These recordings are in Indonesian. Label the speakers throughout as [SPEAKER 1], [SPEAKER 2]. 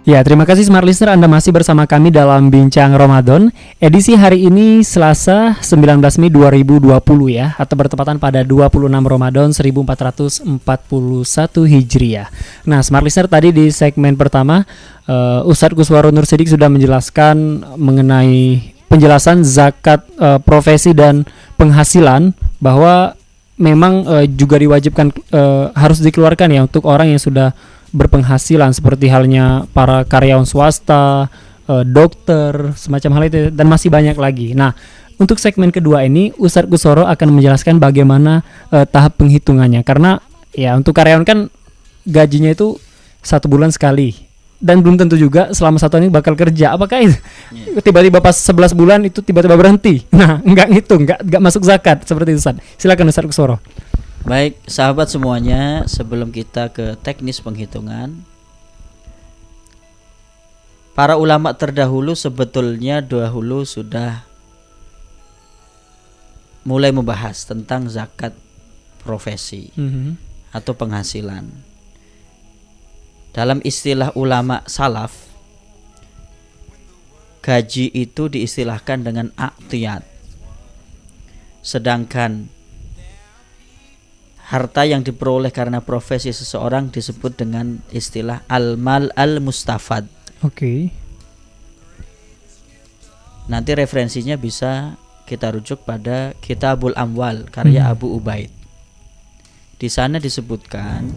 [SPEAKER 1] Ya, terima kasih Smart Listener, Anda masih bersama kami dalam Bincang Ramadan. Edisi hari ini Selasa 19 Mei 2020 ya, atau bertepatan pada 26 Ramadan 1441 Hijriah. Nah, Smart Listener, tadi di segmen pertama Ustadz Kuswaro Nur Sidik sudah menjelaskan mengenai penjelasan zakat profesi dan penghasilan, bahwa memang juga diwajibkan harus dikeluarkan ya untuk orang yang sudah berpenghasilan, seperti halnya para karyawan swasta, dokter, semacam hal itu, dan masih banyak lagi. Nah, untuk segmen kedua ini Ustadz Kusworo akan menjelaskan bagaimana tahap penghitungannya, karena ya untuk karyawan kan gajinya itu 1 bulan sekali, dan belum tentu juga selama 1 tahun ini bakal kerja. Apakah itu tiba-tiba pas 11 bulan itu tiba-tiba berhenti? Nah, nggak ngitung, nggak masuk zakat seperti itu, Ustadz. Silakan Ustadz Kusworo.
[SPEAKER 2] Baik, sahabat semuanya, sebelum kita ke teknis penghitungan, para ulama terdahulu sebetulnya dahulu sudah mulai membahas tentang zakat profesi atau penghasilan. Dalam istilah ulama salaf, gaji itu diistilahkan dengan aqtiyat. Sedangkan harta yang diperoleh karena profesi seseorang disebut dengan istilah al-mal al-mustafad.
[SPEAKER 1] Oke.
[SPEAKER 2] Nanti referensinya bisa kita rujuk pada Kitabul Amwal karya Abu Ubaid. Di sana disebutkan,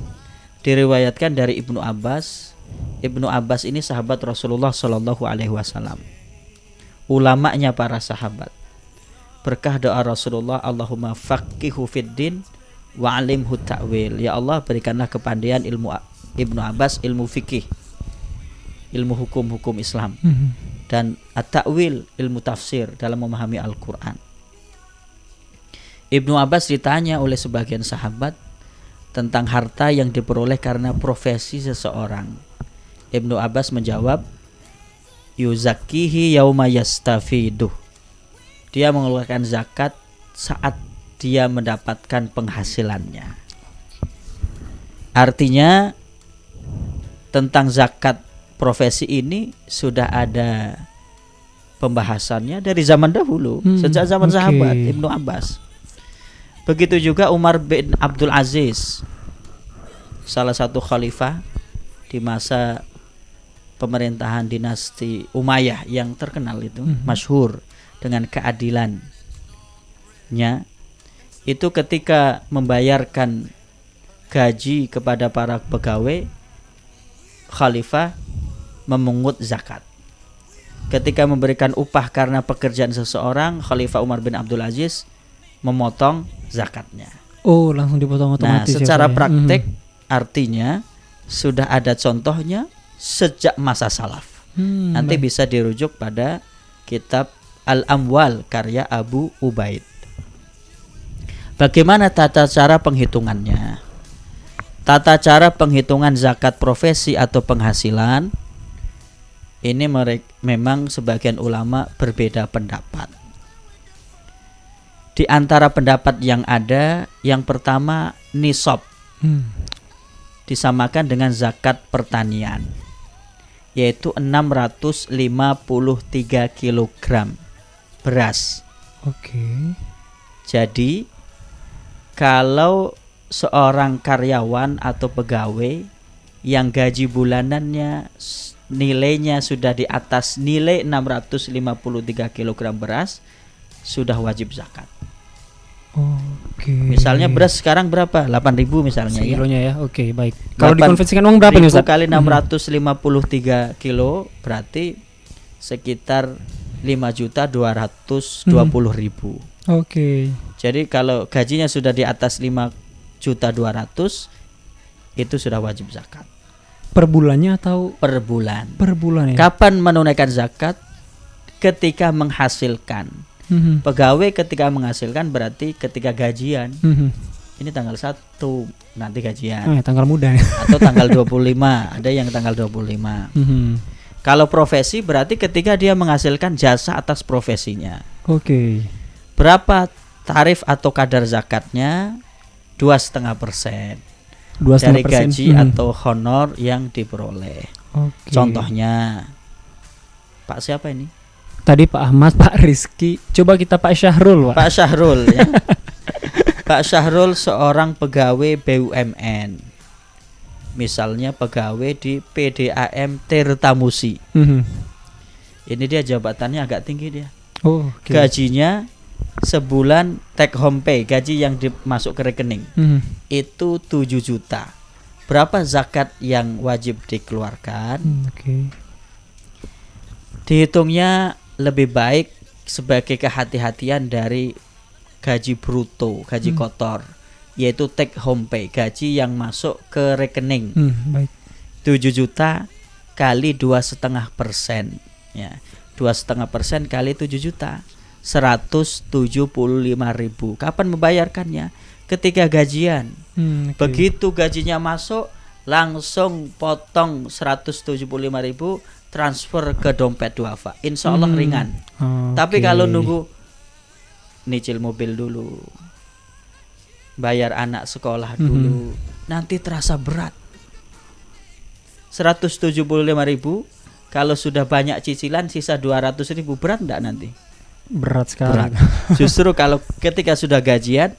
[SPEAKER 2] diriwayatkan dari Ibnu Abbas. Ibnu Abbas ini sahabat Rasulullah Shallallahu Alaihi Wasallam, ulamanya para sahabat. Berkah doa Rasulullah, Allahumma faqihu fiddin wa alimhu ta'wil. Ya Allah, berikanlah kepandaian ilmu Ibnu Abbas, ilmu fikih, ilmu hukum Islam, dan at-ta'wil, ilmu tafsir dalam memahami Al-Quran. Ibnu Abbas ditanya oleh sebagian sahabat tentang harta yang diperoleh karena profesi seseorang. Ibnu Abbas menjawab, yuzakihi yauma yastafiduh. Dia mengeluarkan zakat saat dia mendapatkan penghasilannya. Artinya tentang zakat profesi ini sudah ada pembahasannya dari zaman dahulu, sejak zaman sahabat Ibnu Abbas. Begitu juga Umar bin Abdul Aziz, salah satu khalifah di masa pemerintahan dinasti Umayyah yang terkenal itu, masyhur dengan keadilannya. Itu ketika membayarkan gaji kepada para pegawai, khalifah memungut zakat. Ketika memberikan upah karena pekerjaan seseorang, Khalifah Umar bin Abdul Aziz memotong zakatnya.
[SPEAKER 1] Oh, langsung dipotong otomatis.
[SPEAKER 2] Nah, secara praktek artinya sudah ada contohnya sejak masa salaf. Nanti bisa dirujuk pada kitab Al-Amwal karya Abu Ubaid. Bagaimana tata cara penghitungannya? Tata cara penghitungan zakat profesi atau penghasilan ini memang sebagian ulama berbeda pendapat. Di antara pendapat yang ada, yang pertama nisab disamakan dengan zakat pertanian, yaitu 653 kg beras.
[SPEAKER 1] Oke.
[SPEAKER 2] Jadi kalau seorang karyawan atau pegawai yang gaji bulanannya nilainya sudah di atas nilai 653 kg beras, sudah wajib zakat.
[SPEAKER 1] Oke.
[SPEAKER 2] Misalnya beras sekarang berapa? 8.000 misalnya
[SPEAKER 1] kilonya ya. Oke, baik. Kalau dikonversikan uang berapa nih Ustaz?
[SPEAKER 2] Kali 653 kilo berarti sekitar 5.220.000.
[SPEAKER 1] Oke.
[SPEAKER 2] Jadi kalau gajinya sudah di atas 5.200.000 itu sudah wajib zakat.
[SPEAKER 1] Per bulannya atau
[SPEAKER 2] per bulan? Per
[SPEAKER 1] bulan ya.
[SPEAKER 2] Kapan menunaikan zakat? Ketika menghasilkan. Pegawai ketika menghasilkan berarti ketika gajian. Ini tanggal 1 nanti gajian.
[SPEAKER 1] Tanggal muda.
[SPEAKER 2] Atau tanggal 25, ada yang tanggal 25. Kalau profesi berarti ketika dia menghasilkan jasa atas profesinya.
[SPEAKER 1] Oke.
[SPEAKER 2] Berapa tarif atau kadar zakatnya? 2,5% dari gaji atau honor yang diperoleh.
[SPEAKER 1] Oke.
[SPEAKER 2] Contohnya Pak siapa ini?
[SPEAKER 1] Tadi Pak Ahmad, Pak Rizky. Coba kita Pak Syahrul, Pak.
[SPEAKER 2] Pak Syahrul ya. Pak Syahrul seorang pegawai BUMN. Misalnya pegawai di PDAM Tirtamusi. Ini dia jabatannya agak tinggi dia.
[SPEAKER 1] Oh, oke.
[SPEAKER 2] Gajinya sebulan take home pay, gaji yang dimasuk ke rekening itu 7 juta. Berapa zakat yang wajib dikeluarkan?
[SPEAKER 1] Oke.
[SPEAKER 2] Dihitungnya lebih baik sebagai kehati-hatian dari gaji bruto, gaji kotor, yaitu take home pay, gaji yang masuk ke rekening.
[SPEAKER 1] Baik.
[SPEAKER 2] 7 juta kali 2,5%, ya. 2,5% kali 7 juta, 175.000. Kapan membayarkannya? Ketika gajian.
[SPEAKER 1] Oke.
[SPEAKER 2] Begitu gajinya masuk, langsung potong 175.000, transfer ke dompet duafa. Insya Allah ringan. Tapi
[SPEAKER 1] Oke.
[SPEAKER 2] kalau nunggu nyicil mobil dulu, bayar anak sekolah dulu, nanti terasa berat. 175.000, kalau sudah banyak cicilan sisa 200.000, berat enggak nanti?
[SPEAKER 1] Berat sekali.
[SPEAKER 2] Berat. Justru kalau ketika sudah gajian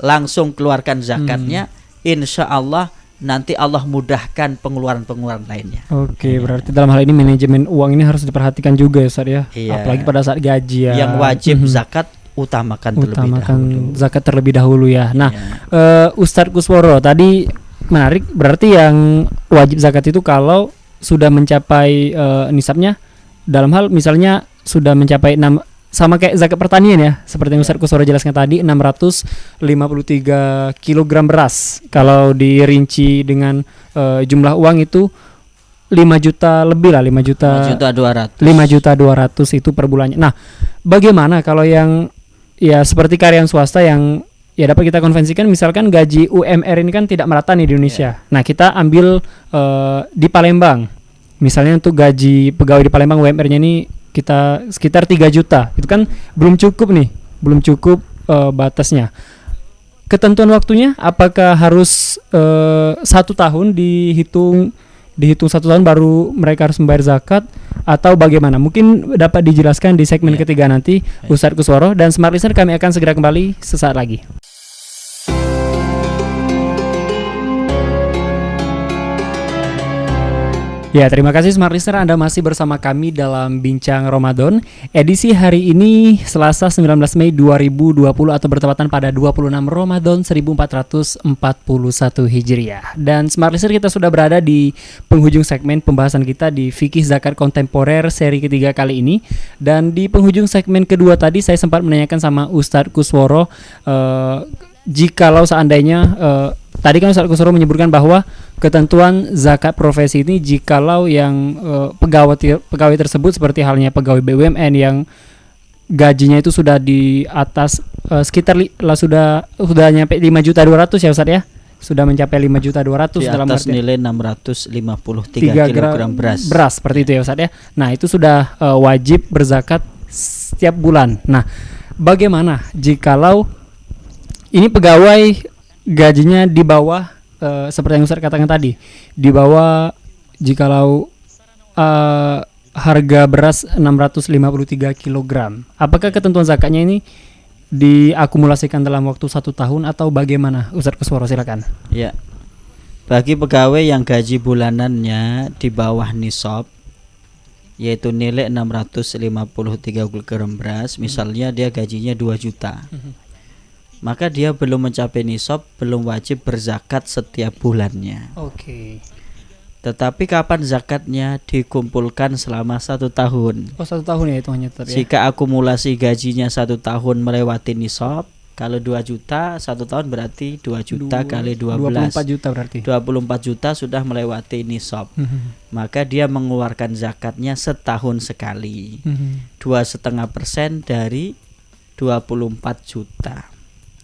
[SPEAKER 2] langsung keluarkan zakatnya, insya Allah nanti Allah mudahkan pengeluaran-pengeluaran lainnya.
[SPEAKER 1] Oke, berarti dalam hal ini manajemen uang ini harus diperhatikan juga ya Ustaz ya.
[SPEAKER 2] Iya.
[SPEAKER 1] Apalagi pada saat gajian.
[SPEAKER 2] Yang wajib zakat utamakan terlebih dahulu.
[SPEAKER 1] Zakat terlebih dahulu ya. Nah,
[SPEAKER 2] Iya.
[SPEAKER 1] Ustadz Kusworo tadi menarik, berarti yang wajib zakat itu kalau sudah mencapai nisabnya, dalam hal misalnya sudah mencapai 6, sama kayak zakat pertanian ya, seperti yang Ustadz Kusworo jelaskan tadi, 653 kg beras. Kalau dirinci dengan jumlah uang itu 5 juta lebih lah,
[SPEAKER 2] 5.200.000.
[SPEAKER 1] 5.200.000 itu per bulannya. Nah, bagaimana kalau yang ya seperti karyawan swasta yang ya dapat kita konvensikan, misalkan gaji UMR ini kan tidak merata nih di Indonesia. Nah, kita ambil di Palembang. Misalnya untuk gaji pegawai di Palembang UMR-nya ini kita sekitar 3 juta. Itu kan belum cukup nih, belum cukup batasnya. Ketentuan waktunya apakah harus 1 tahun dihitung 1 tahun baru mereka harus membayar zakat, atau bagaimana? Mungkin dapat dijelaskan di segmen ketiga nanti Ustadz Kusworo, dan Smart Listener kami akan segera kembali sesaat lagi. Ya, terima kasih Smart Listener, Anda masih bersama kami dalam Bincang Ramadan. Edisi hari ini Selasa 19 Mei 2020 atau bertepatan pada 26 Ramadan 1441 Hijriah. Dan Smart Listener, kita sudah berada di penghujung segmen pembahasan kita di Fikih Zakat Kontemporer seri ketiga kali ini. Dan di penghujung segmen kedua tadi saya sempat menanyakan sama Ustadz Kusworo, jikalau seandainya tadi kan Ustadz Kusworo menyebutkan bahwa ketentuan zakat profesi ini jikalau yang pegawai tersebut seperti halnya pegawai BUMN yang gajinya itu sudah di atas sekitar sudah nyampe 5.200.000 ya Ustadz ya. Sudah mencapai 5.200.000
[SPEAKER 2] di
[SPEAKER 1] dalam
[SPEAKER 2] atas
[SPEAKER 1] artian
[SPEAKER 2] nilai 653 kg
[SPEAKER 1] beras seperti itu ya Ustadz ya. Nah, itu sudah wajib berzakat setiap bulan. Nah, bagaimana jikalau ini pegawai gajinya di bawah seperti yang Ustadz katakan tadi, di bawah jikalau harga beras 653 kg. Apakah ketentuan zakatnya ini diakumulasikan dalam waktu 1 tahun atau bagaimana? Ustadz Kusworo, silakan.
[SPEAKER 2] Ya. Bagi pegawai yang gaji bulanannya di bawah nisab, yaitu nilai 653 kg beras, misalnya dia gajinya 2 juta. Maka dia belum mencapai nisab, belum wajib berzakat setiap bulannya.
[SPEAKER 1] Oke.
[SPEAKER 2] Tetapi kapan zakatnya? Dikumpulkan selama 1 tahun.
[SPEAKER 1] Oh, 1 tahun ya itu hanya
[SPEAKER 2] Jika akumulasi gajinya 1 tahun melewati nisab, kalau 2 juta 1 tahun berarti 2 juta kali 12,
[SPEAKER 1] 24 juta berarti.
[SPEAKER 2] 24 juta sudah melewati nisab. Maka dia mengeluarkan zakatnya setahun sekali, 2,5% dari 24 juta.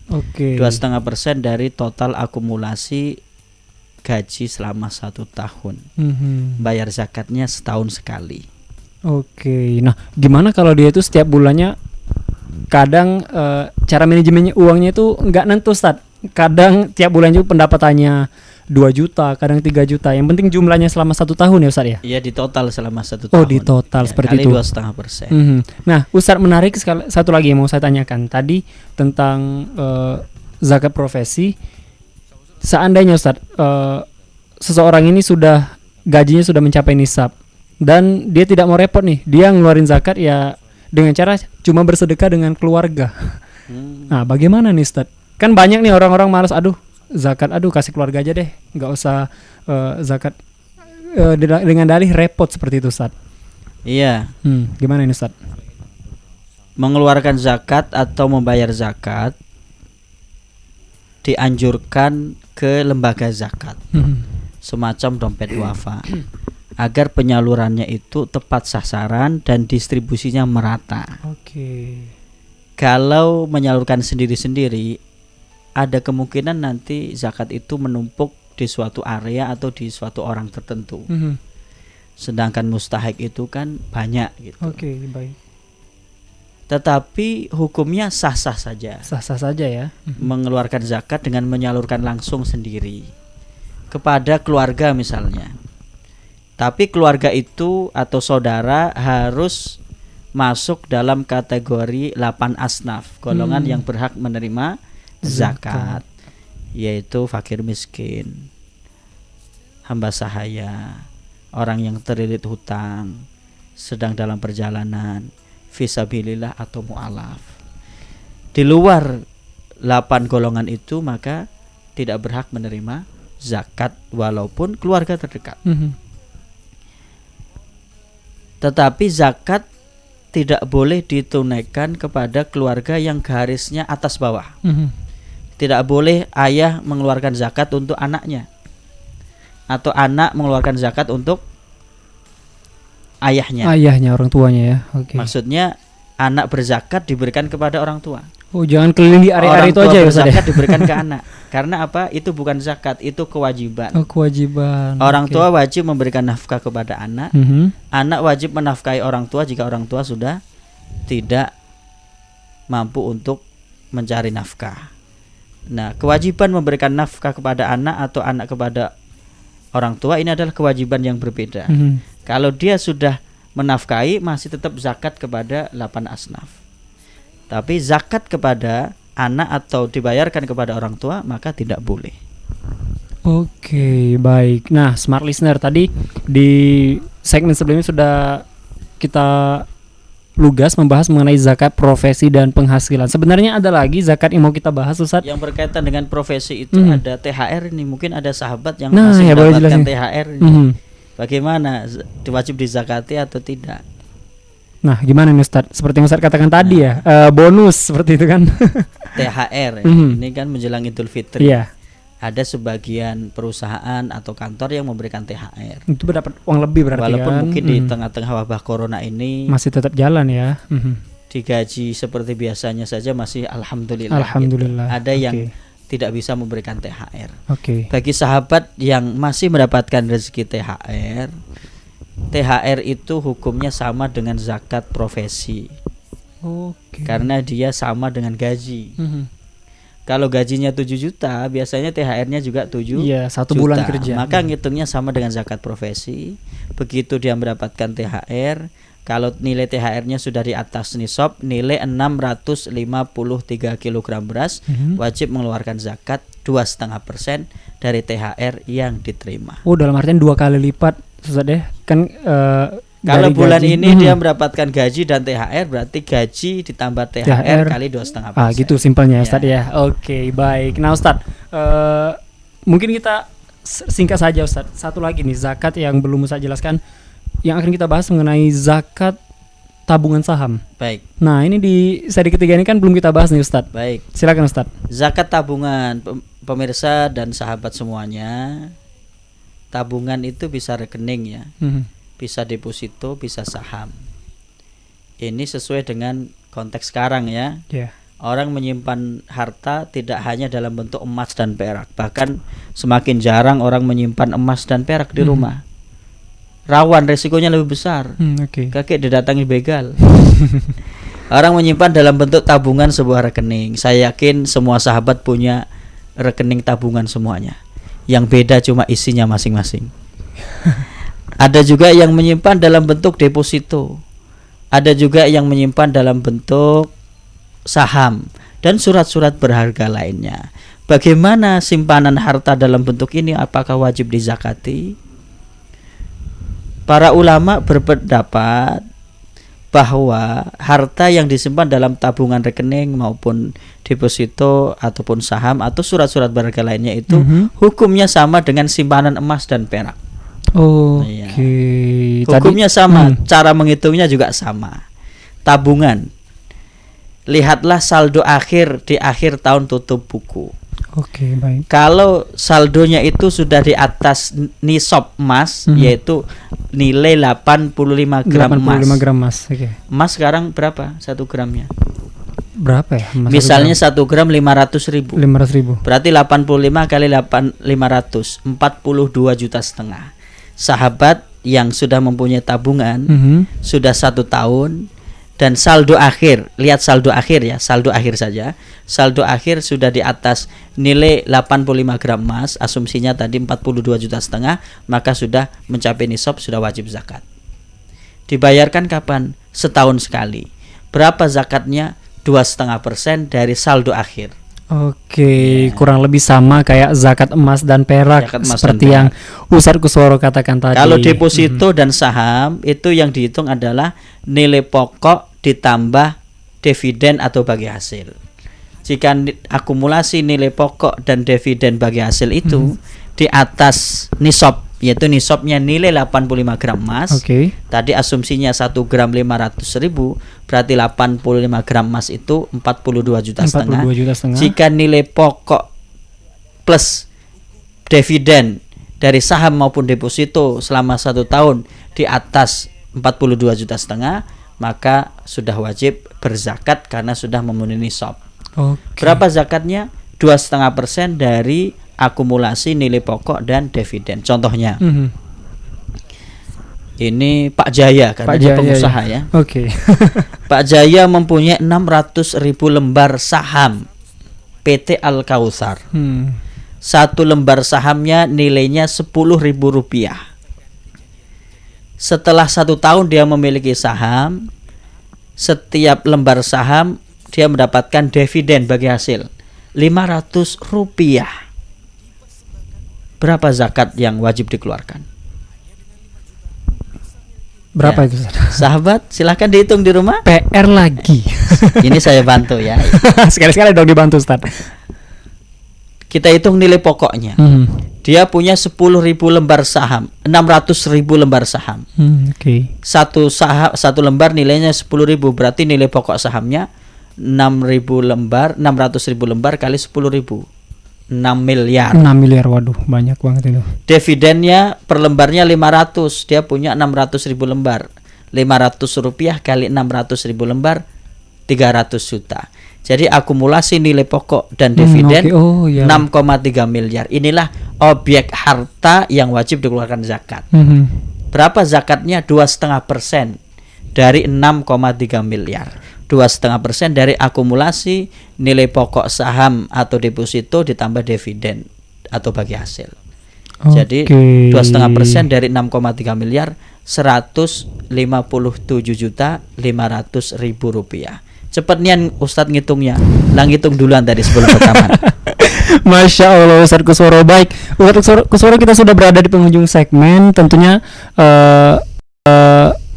[SPEAKER 1] Oke.
[SPEAKER 2] 2,5% dari total akumulasi gaji selama 1 tahun. Bayar zakatnya setahun sekali.
[SPEAKER 1] Oke. Nah, gimana kalau dia itu setiap bulannya kadang cara manajemennya uangnya itu nggak nentu, Ustaz. Kadang tiap bulan juga pendapatannya 2 juta, kadang 3 juta. Yang penting jumlahnya selama 1 tahun ya Ustaz ya.
[SPEAKER 2] Iya, di total selama 1 tahun.
[SPEAKER 1] Oh, di total seperti
[SPEAKER 2] kali
[SPEAKER 1] itu.
[SPEAKER 2] 2,5%.
[SPEAKER 1] Nah, Ustaz, menarik sekali. Satu lagi yang mau saya tanyakan tadi tentang zakat profesi. Seandainya Ustaz, seseorang ini gajinya sudah mencapai nisab dan dia tidak mau repot nih, dia ngeluarin zakat ya dengan cara cuma bersedekah dengan keluarga. Nah, bagaimana nih Ustaz? Kan banyak nih orang-orang malas, zakat kasih keluarga aja deh, nggak usah zakat dengan dalih repot seperti itu Ustaz.
[SPEAKER 2] Iya.
[SPEAKER 1] Gimana ini Ustaz?
[SPEAKER 2] Mengeluarkan zakat atau membayar zakat dianjurkan ke lembaga zakat, semacam dompet wafa, agar penyalurannya itu tepat sasaran dan distribusinya merata.
[SPEAKER 1] Oke.
[SPEAKER 2] Kalau menyalurkan sendiri-sendiri, ada kemungkinan nanti zakat itu menumpuk di suatu area atau di suatu orang tertentu. Sedangkan mustahik itu kan banyak gitu.
[SPEAKER 1] Oke, baik.
[SPEAKER 2] Tetapi hukumnya sah-sah saja.
[SPEAKER 1] Sah-sah saja ya.
[SPEAKER 2] Mengeluarkan zakat dengan menyalurkan langsung sendiri kepada keluarga misalnya. Tapi keluarga itu atau saudara harus masuk dalam kategori 8 asnaf, golongan yang berhak menerima zakat, yaitu fakir miskin, hamba sahaya, orang yang terlilit hutang, sedang dalam perjalanan, fisabilillah atau mu'alaf. Di luar 8 golongan itu maka tidak berhak menerima zakat walaupun keluarga terdekat. Tetapi zakat tidak boleh ditunaikan kepada keluarga yang garisnya atas bawah. Tidak boleh ayah mengeluarkan zakat untuk anaknya, atau anak mengeluarkan zakat untuk ayahnya.
[SPEAKER 1] Ayahnya, orang tuanya ya. Oke.
[SPEAKER 2] Maksudnya anak berzakat diberikan kepada orang tua.
[SPEAKER 1] Oh, jangan keliling di area-area itu aja ya Ustaz.
[SPEAKER 2] Zakat diberikan ke anak. Karena apa? Itu bukan zakat, itu kewajiban.
[SPEAKER 1] Oh, kewajiban.
[SPEAKER 2] Orang tua wajib memberikan nafkah kepada anak. Anak wajib menafkahi orang tua jika orang tua sudah tidak mampu untuk mencari nafkah. Nah, kewajiban memberikan nafkah kepada anak atau anak kepada orang tua ini adalah kewajiban yang berbeda. Kalau dia sudah menafkahi, masih tetap zakat kepada 8 asnaf. Tapi zakat kepada anak atau dibayarkan kepada orang tua maka tidak boleh.
[SPEAKER 1] Oke, baik. Nah, smart listener, tadi di segmen sebelumnya sudah kita lugas membahas mengenai zakat profesi dan penghasilan. Sebenarnya ada lagi zakat yang mau kita bahas Ustaz.
[SPEAKER 2] Yang berkaitan dengan profesi itu ada THR ini. Mungkin ada sahabat yang
[SPEAKER 1] Nah,
[SPEAKER 2] masih
[SPEAKER 1] ya, boleh
[SPEAKER 2] mendapatkan
[SPEAKER 1] jelasin.
[SPEAKER 2] THR ini. Bagaimana, wajib dizakati atau tidak?
[SPEAKER 1] Nah, gimana nih Ustaz? Seperti yang Ustaz katakan tadi ya, bonus seperti itu kan.
[SPEAKER 2] THR ini kan menjelang Idul Fitri.
[SPEAKER 1] Iya.
[SPEAKER 2] Ada sebagian perusahaan atau kantor yang memberikan THR.
[SPEAKER 1] Itu berdapat uang lebih berarti
[SPEAKER 2] Walaupun
[SPEAKER 1] kan.
[SPEAKER 2] mungkin di tengah-tengah wabah corona ini
[SPEAKER 1] masih tetap jalan ya.
[SPEAKER 2] digaji seperti biasanya saja masih alhamdulillah.
[SPEAKER 1] Alhamdulillah.
[SPEAKER 2] Gitu. Ada yang
[SPEAKER 1] Oke.
[SPEAKER 2] tidak bisa memberikan THR.
[SPEAKER 1] Oke.
[SPEAKER 2] Bagi sahabat yang masih mendapatkan rezeki THR, THR itu hukumnya sama dengan zakat profesi.
[SPEAKER 1] Oke.
[SPEAKER 2] Karena dia sama dengan gaji. Kalau gajinya 7 juta, biasanya THR-nya juga 7
[SPEAKER 1] Iya, 1
[SPEAKER 2] juta.
[SPEAKER 1] bulan kerja.
[SPEAKER 2] Maka ngitungnya sama dengan zakat profesi. Begitu dia mendapatkan THR, kalau nilai THR-nya sudah di atas nisab, nilai 653 kg beras, wajib mengeluarkan zakat 2,5% dari THR yang diterima.
[SPEAKER 1] Oh, dalam artian 2 kali lipat Ustaz deh. Kan
[SPEAKER 2] Kalau
[SPEAKER 1] dari
[SPEAKER 2] bulan
[SPEAKER 1] gaji.
[SPEAKER 2] ini dia mendapatkan gaji dan THR, berarti gaji ditambah THR kali 2,5%.
[SPEAKER 1] Gitu simpelnya Ustaz
[SPEAKER 2] Ya.
[SPEAKER 1] ya. Oke, baik. Nah Ustaz, mungkin kita singkat saja Ustaz. Satu lagi nih zakat yang belum Ustaz jelaskan, yang akan kita bahas mengenai zakat tabungan saham.
[SPEAKER 2] Baik.
[SPEAKER 1] Nah, ini di seri ketiga ini kan belum kita bahas nih Ustaz.
[SPEAKER 2] Baik.
[SPEAKER 1] Silakan Ustaz.
[SPEAKER 2] Zakat tabungan, pemirsa dan sahabat semuanya. Tabungan itu bisa rekening ya. Bisa deposito, bisa saham. Ini sesuai dengan konteks sekarang ya. Orang menyimpan harta tidak hanya dalam bentuk emas dan perak. Bahkan semakin jarang orang menyimpan emas dan perak di rumah. Rawan, resikonya lebih besar. Kakek didatangi begal. Orang menyimpan dalam bentuk tabungan sebuah rekening. Saya yakin semua sahabat punya rekening tabungan semuanya. yang beda cuma isinya masing-masing. Ada juga yang menyimpan dalam bentuk deposito, ada juga yang menyimpan dalam bentuk saham dan surat-surat berharga lainnya. Bagaimana simpanan harta dalam bentuk ini, apakah wajib dizakati? Para ulama berpendapat bahwa harta yang disimpan dalam tabungan rekening maupun deposito ataupun saham atau surat-surat berharga lainnya itu hukumnya sama dengan simpanan emas dan perak.
[SPEAKER 1] Oke.
[SPEAKER 2] Hukumnya sama, cara menghitungnya juga sama. Tabungan, lihatlah saldo akhir di akhir tahun tutup buku.
[SPEAKER 1] Oke, baik.
[SPEAKER 2] Kalau saldonya itu sudah di atas nisab emas, yaitu nilai 85 gram
[SPEAKER 1] 85
[SPEAKER 2] emas.
[SPEAKER 1] gram emas. Oke.
[SPEAKER 2] Emas sekarang berapa 1 gramnya?
[SPEAKER 1] Berapa ya? Emas
[SPEAKER 2] Misalnya 1 gram 500.000.
[SPEAKER 1] 500.000.
[SPEAKER 2] Berarti 85 kali 500, 42 juta setengah. Sahabat yang sudah mempunyai tabungan sudah 1 tahun dan saldo akhir, lihat saldo akhir ya, saldo akhir saja. Saldo akhir sudah di atas nilai 85 gram emas, asumsinya tadi 42 juta setengah, maka sudah mencapai nisab, sudah wajib zakat. Dibayarkan kapan? Setahun sekali. Berapa zakatnya? 2,5% dari saldo akhir.
[SPEAKER 1] Oke, kurang lebih sama kayak zakat emas dan perak,
[SPEAKER 2] Zakat emas
[SPEAKER 1] seperti
[SPEAKER 2] dan
[SPEAKER 1] yang Ustadz Kusworo katakan tadi.
[SPEAKER 2] Kalau deposito dan saham itu yang dihitung adalah nilai pokok ditambah dividen atau bagi hasil. Jika akumulasi nilai pokok dan dividen bagi hasil itu di atas nisab, yaitu nisabnya nilai 85 gram emas. Tadi asumsinya 1 gram 500.000, berarti 85 gram emas itu 42 juta setengah. Jika nilai pokok plus dividen dari saham maupun deposito selama 1 tahun di atas 42 juta setengah, maka sudah wajib berzakat karena sudah memenuhi nisab. Berapa zakatnya? 2,5% dari akumulasi nilai pokok dan dividen. Contohnya, ini Pak Jaya, karena dia pengusaha ya. Pak Jaya mempunyai 600.000 lembar saham PT Al Kautsar. 1 lembar sahamnya nilainya Rp10.000. Setelah 1 tahun dia memiliki saham, setiap lembar saham dia mendapatkan dividen bagi hasil Rp500. Berapa zakat yang wajib dikeluarkan?
[SPEAKER 1] Berapa itu?
[SPEAKER 2] Sahabat, silahkan dihitung di rumah.
[SPEAKER 1] PR lagi.
[SPEAKER 2] Ini saya bantu ya.
[SPEAKER 1] Sekali-sekali dong dibantu, Ustaz.
[SPEAKER 2] Kita hitung nilai pokoknya. Dia punya 10.000 lembar saham, 600.000 lembar saham. Satu lembar nilainya 10.000, berarti nilai pokok sahamnya 6.000 lembar, 600.000 lembar kali 10.000. 6 miliar. 6
[SPEAKER 1] miliar, waduh, banyak banget itu.
[SPEAKER 2] Dividennya per lembarnya 500, dia punya 600.000 lembar. Rp500 kali 600.000 lembar 300 juta. Jadi akumulasi nilai pokok dan dividen 6,3 miliar. Inilah objek harta yang wajib dikeluarkan zakat. Berapa zakatnya? 2,5% dari 6,3 miliar. 2,5% dari akumulasi nilai pokok saham atau deposito ditambah dividen atau bagi hasil. Jadi 2,5% dari 6,3 miliar 157.500.000 rupiah. Cepet nian Ustadz ngitungnya. Lang hitung duluan tadi sebelum rekaman.
[SPEAKER 1] Masya Allah, Ustadz Kusworo. Baik, Ustadz Kusworo, kita sudah berada di penghujung segmen. Tentunya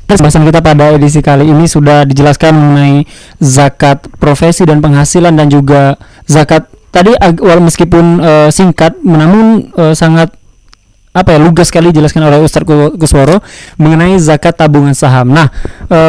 [SPEAKER 1] pembahasan kita pada edisi kali ini sudah dijelaskan mengenai zakat profesi dan penghasilan, dan juga zakat tadi meskipun singkat namun sangat lugas sekali dijelaskan oleh Ustadz Kusworo mengenai zakat tabungan saham. Nah,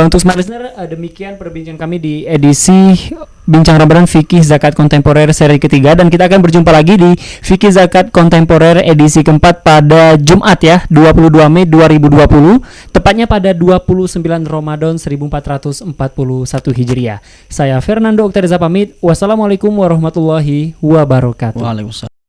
[SPEAKER 1] untuk smart listener, demikian perbincangan kami di edisi Bincang Ramadan Fikih Zakat Kontemporer seri ketiga, dan kita akan berjumpa lagi di Fikih Zakat Kontemporer edisi keempat pada Jumat ya, 22 Mei 2020, tepatnya pada 29 Ramadan 1441 Hijriah. Saya Fernando Oktareza pamit. Wassalamualaikum warahmatullahi wabarakatuh.
[SPEAKER 2] Waalaikumsalam.